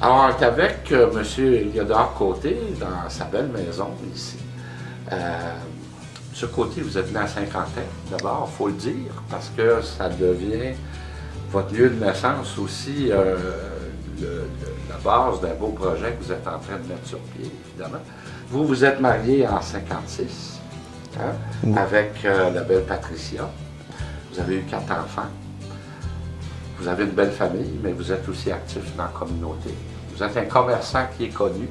Alors, on est avec M. Éliodore Côté dans sa belle maison ici. M. Côté, vous êtes né à Saint-Quentin, d'abord, il faut le dire, parce que ça devient votre lieu de naissance aussi, la base d'un beau projet que vous êtes en train de mettre sur pied, évidemment. Vous, vous êtes marié en 56, hein, avec la belle Patricia. Vous avez eu 4 enfants. Vous avez une belle famille, mais vous êtes aussi actif dans la communauté. Vous êtes un commerçant qui est connu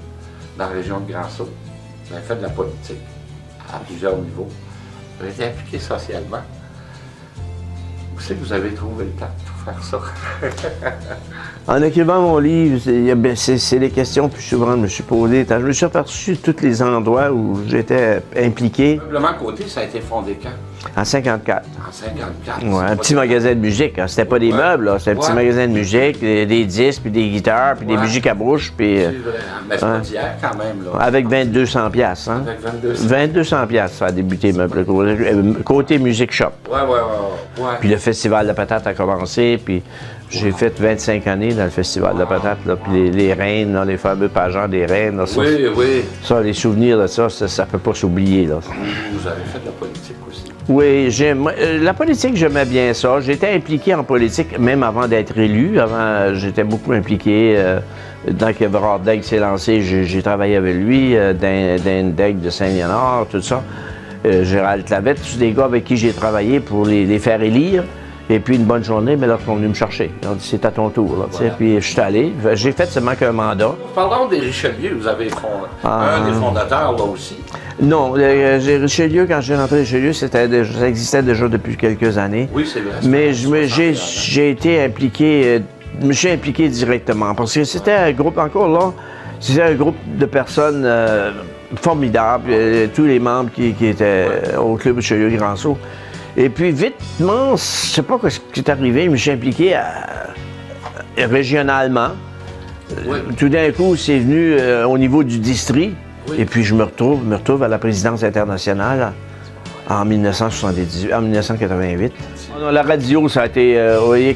dans la région de Grand-Sault. Vous avez fait de la politique à plusieurs niveaux. Vous avez été impliqué socialement. Où c'est que vous avez trouvé le temps pour faire ça? En écrivant mon livre, c'est les questions plus souvent que je me suis posées. Je me suis aperçu de tous les endroits où j'étais impliqué. Simplement Côté, ça a été fondé quand? En 54. En 54. Ouais, un petit magasin de musique. Hein. C'était pas des meubles, c'était un petit magasin de musique, des disques, puis des guitares, puis des musiques à bouche. Puis, c'est vrai, mais c'est pas d'hier quand même. Là. Avec 2200 piastres. Hein? Avec 2200 piastres, ça a débuté côté music shop. Ouais. Puis le Festival de la patate a commencé, puis j'ai fait 25 années dans le Festival de la patate, là, puis les reines, là, les fameux pageants des reines. Là, ça, oui. Ça, les souvenirs de ça peut pas s'oublier. Là. Vous avez fait de la politique aussi. Oui, la politique, j'aimais bien ça. J'étais impliqué en politique même avant d'être élu. Avant, j'étais beaucoup impliqué. Dans que Bérard Daigle s'est lancé, j'ai travaillé avec lui, Dan Daigle de Saint-Léonard, tout ça. Gérald Clavette, tous des gars avec qui j'ai travaillé pour les faire élire. Et puis une bonne journée, mais là, ils sont venus me chercher. Ils ont dit, c'est à ton tour. Là, voilà. Puis je suis allé. J'ai fait seulement qu'un mandat. Parlons des Richelieu. Vous avez un des fondateurs là aussi. Non, Richelieu, quand j'ai rentré Richelieu, ça existait déjà depuis quelques années. Oui, c'est vrai. Mais j'ai été impliqué, je me suis impliqué directement. Parce que c'était un groupe, encore là, c'était un groupe de personnes formidables. Tous les membres qui étaient au Club Richelieu Grand-Sault. Et puis, vitement, je ne sais pas ce qui est arrivé, je me suis impliqué régionalement. Oui. Tout d'un coup, c'est venu au niveau du district. Oui. Et puis, je me retrouve à la présidence internationale en 1988. La radio, ça a été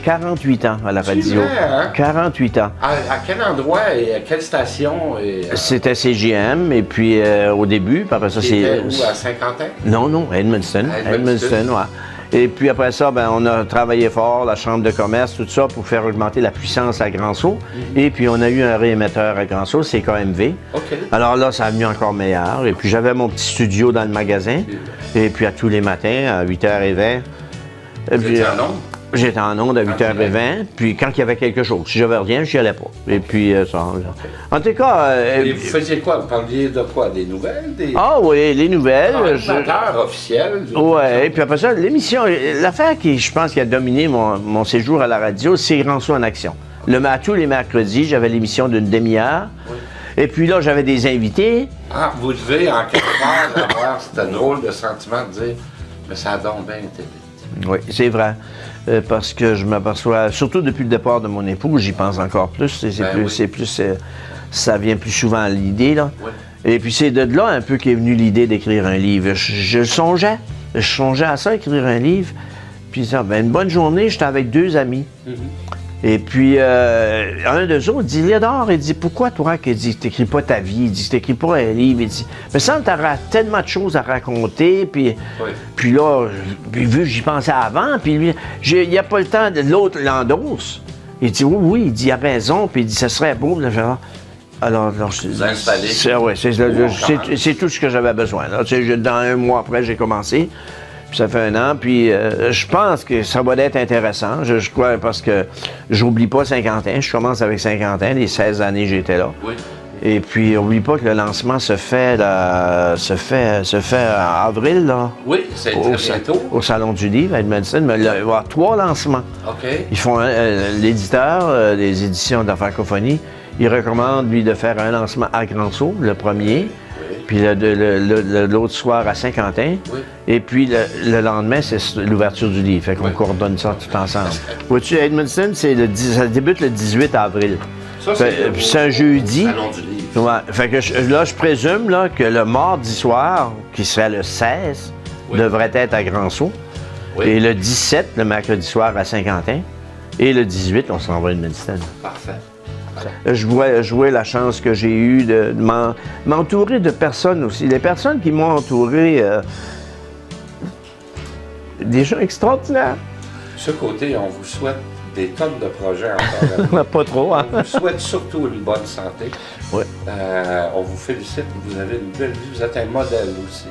48 ans à la radio. Vrai, hein? 48 ans. À quel endroit et à quelle station? C'était CGM, et puis au début, puis après ça, c'est... Où, à Saint-Quentin? Non, Edmundston. Edmundston, ouais. Et puis après ça, on a travaillé fort, la Chambre de commerce, tout ça, pour faire augmenter la puissance à Grand-Sault. Et puis on a eu un réémetteur à Grand-Sault, c'est KMV. Okay. Alors là, ça a venu encore meilleur. Et puis j'avais mon petit studio dans le magasin. Et puis à tous les matins, à 8h20. J'étais en onde à 8h20, puis quand il y avait quelque chose, si j'avais rien, je n'y allais pas. Et puis ça. En tout cas. Et vous faisiez quoi? Vous parliez de quoi? Des nouvelles? Ah oui, les nouvelles. Animateur officiel. Oui, et puis après ça, l'émission, l'affaire qui, je pense, qui a dominé mon séjour à la radio, c'est Grand-Sault en action. À tous les mercredis, j'avais l'émission d'une demi-heure. Oui. Et puis là, j'avais des invités. Ah, vous devez en quelque part avoir ce drôle de sentiment de dire, mais ça a donc bien été vite. Oui, c'est vrai. Parce que je m'aperçois, surtout depuis le départ de mon époux, j'y pense encore plus. Ça vient plus souvent à l'idée, là. Oui. Et puis c'est de là un peu qu'est venue l'idée d'écrire un livre. Je songeais à ça, écrire un livre. Puis ça, une bonne journée, j'étais avec 2 amis. Mm-hmm. Et puis, un d'eux autres dit, Éliodore, il dit, pourquoi toi, qu'il dit, t'écris pas ta vie, il dit, t'écris pas un livre, il dit, mais ça, t'auras tellement de choses à raconter, puis, puis là, vu que j'y pensais avant, puis lui, il n'y a pas le temps, l'autre l'endosse. Il dit, oui, il dit, il a raison, puis il dit, ça serait beau, là, alors, vous installez. C'est tout ce que j'avais besoin, là. Dans un mois après, j'ai commencé. Puis ça fait 1 an, puis je pense que ça va être intéressant. Je crois, parce que j'oublie pas Saint-Quentin. Je commence avec Saint-Quentin, les 16 années j'étais là. Oui. Et puis, n'oublie pas que le lancement se fait en avril, là. Oui, c'est très bientôt. Au Salon du Livre à Edmundston. Mais il va y avoir 3 lancements. OK. Ils font, l'éditeur des éditions de la francophonie, il recommande, lui, de faire un lancement à Grand-Sault, le premier. Puis l'autre soir à Saint-Quentin. Oui. Et puis le lendemain, c'est l'ouverture du livre. Fait qu'on coordonne ça tout ensemble. Vois-tu, Edmundston, ça débute le 18 avril. C'est un jeudi. Salon du livre. Ouais. Fait que je présume là, que le mardi soir, qui serait le 16, devrait être à Grand-Sault. Oui. Et le 17, le mercredi soir, à Saint-Quentin. Et le 18, on s'en va à Edmundston. Parfait. Je vois la chance que j'ai eue de m'entourer de personnes aussi. Les personnes qui m'ont entouré, des gens extraordinaires. De ce côté, on vous souhaite des tonnes de projets encore. Pas trop, hein? On vous souhaite surtout une bonne santé. Oui. On vous félicite, vous avez une belle vie, vous êtes un modèle aussi.